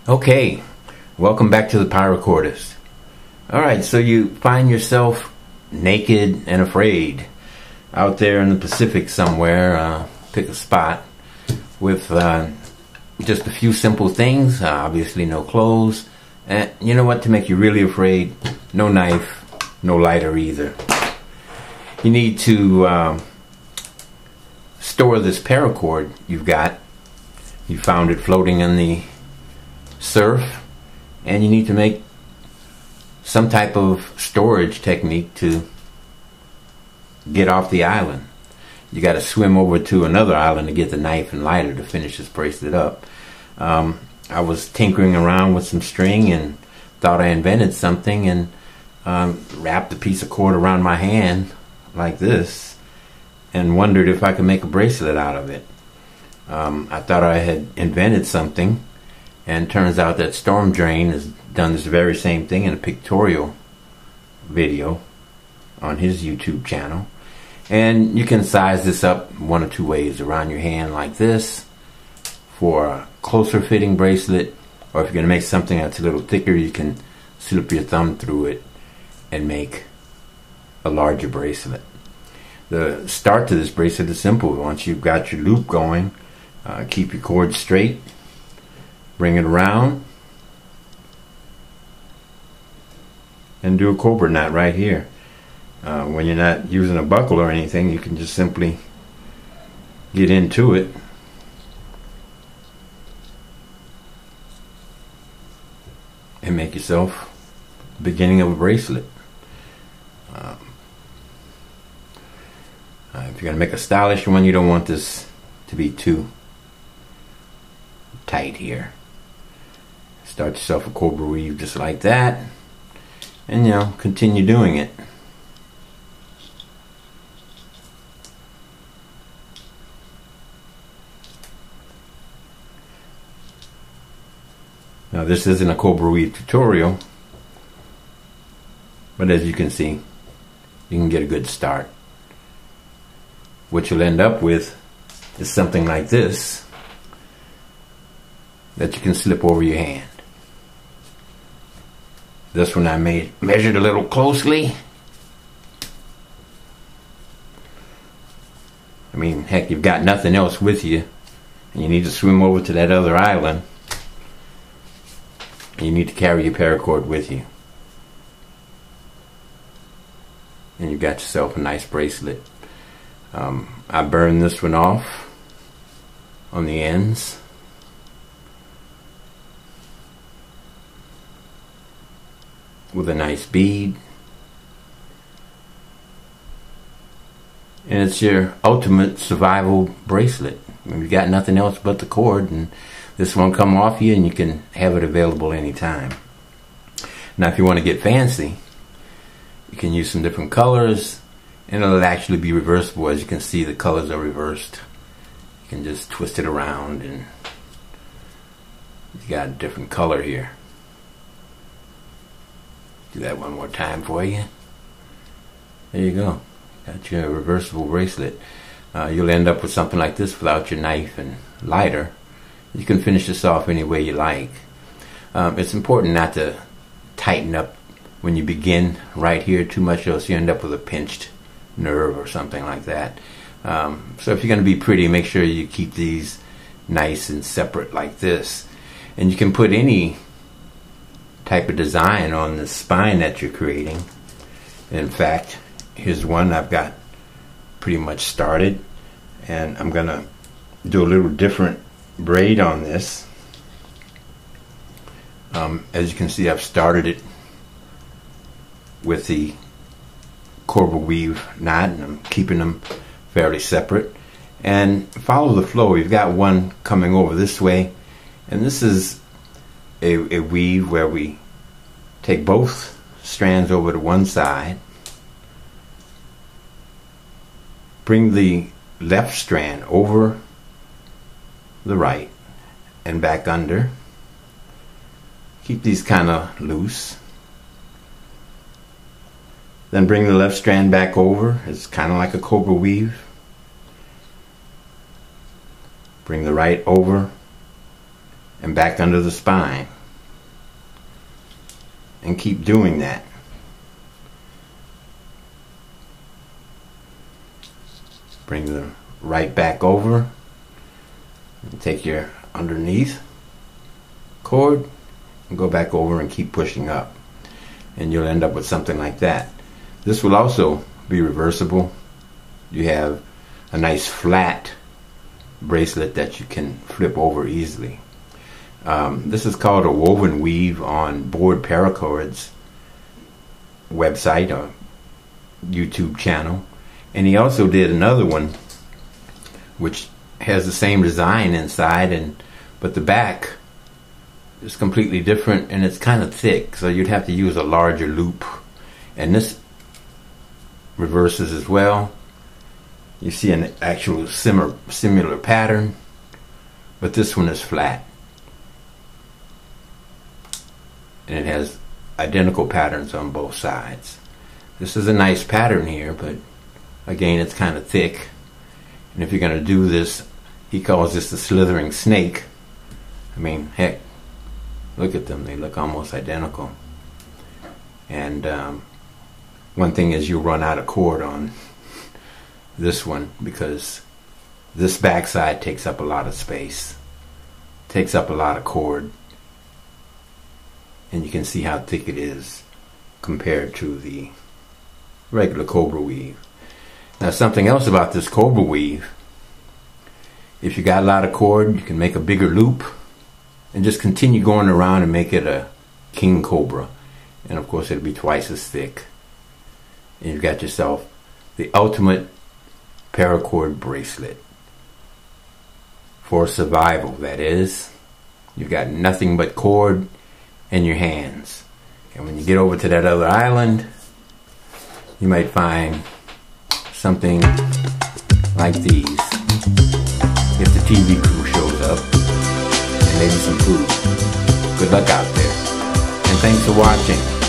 Okay, welcome back to the Parachordist. Alright, so you find yourself naked and afraid out there in the Pacific somewhere. Pick a spot with just a few simple things, obviously no clothes, and you know what, to make you really afraid, no knife, no lighter either. You need to store this paracord you've got. You found it floating in the surf, and you need to make some type of storage technique to get off the island. You got to swim over to another island to get the knife and lighter to finish this bracelet up. I was tinkering around with some string and thought I invented something, and wrapped a piece of cord around my hand like this and wondered if I could make a bracelet out of it. I thought I had invented something, and turns out that Stormdrane has done this very same thing in a pictorial video on his YouTube channel. And you can size this up one or two ways: around your hand like this for a closer fitting bracelet, or if you're going to make something that's a little thicker, you can slip your thumb through it and make a larger bracelet. The start to this bracelet is simple. Once you've got your loop going, keep your cord straight, bring it around, and do a cobra knot right here. When you're not using a buckle or anything, you can just simply get into it and make yourself the beginning of a bracelet. If you're going to make a stylish one, you don't want this to be too tight here. Start yourself a Cobra Weave just like that, and you know, continue doing it. Now this isn't a Cobra Weave tutorial, but as you can see, you can get a good start. What you'll end up with is something like this that you can slip over your hand. This one I measured a little closely. I mean, heck, you've got nothing else with you, and you need to swim over to that other island. You need to carry your paracord with you, and you've got yourself a nice bracelet. I burned this one off on the ends. With a nice bead. And it's your ultimate survival bracelet. You've got nothing else but the cord, and this won't come off you, and you can have it available anytime. Now if you want to get fancy, you can use some different colors, and it'll actually be reversible. As you can see, the colors are reversed. You can just twist it around, and you got a different color here. Do that one more time for you. There you go. Got your reversible bracelet. You'll end up with something like this without your knife and lighter. You can finish this off any way you like. It's important not to tighten up when you begin right here too much, else you end up with a pinched nerve or something like that. So if you're going to be pretty, make sure you keep these nice and separate like this. And you can put any type of design on the spine that you're creating. In fact, here's one I've got pretty much started, and I'm gonna do a little different braid on this. As you can see, I've started it with the Cobra Weave knot, and I'm keeping them fairly separate. And follow the flow. We've got one coming over this way, and this is a weave where we take both strands over to one side, bring the left strand over the right and back under. Keep these kind of loose. Then bring the left strand back over. It's kind of like a Cobra Weave. Bring the right over and back under the spine. And keep doing that. Bring the right back over. And take your underneath cord and go back over and keep pushing up. And you'll end up with something like that. This will also be reversible. You have a nice flat bracelet that you can flip over easily. This is called a woven weave on Board Parachord's website or YouTube channel. And he also did another one which has the same design inside, but the back is completely different and it's kind of thick, so you'd have to use a larger loop. And this reverses as well. You see an actual similar pattern, but this one is flat. And it has identical patterns on both sides. This is a nice pattern here, but again, it's kind of thick. And if you're going to do this, he calls this the slithering snake. I mean, heck, look at them. They look almost identical. And one thing is you'll run out of cord on this one because this backside takes up a lot of space. Takes up a lot of cord. And you can see how thick it is compared to the regular Cobra Weave. Now, something else about this Cobra Weave, if you got a lot of cord, you can make a bigger loop and just continue going around and make it a king cobra. And of course, it'll be twice as thick. And you've got yourself the ultimate paracord bracelet. For survival, that is. You've got nothing but cord in your hands. And when you get over to that other island, you might find something like these. If the TV crew shows up, and maybe some food. Good luck out there. And thanks for watching.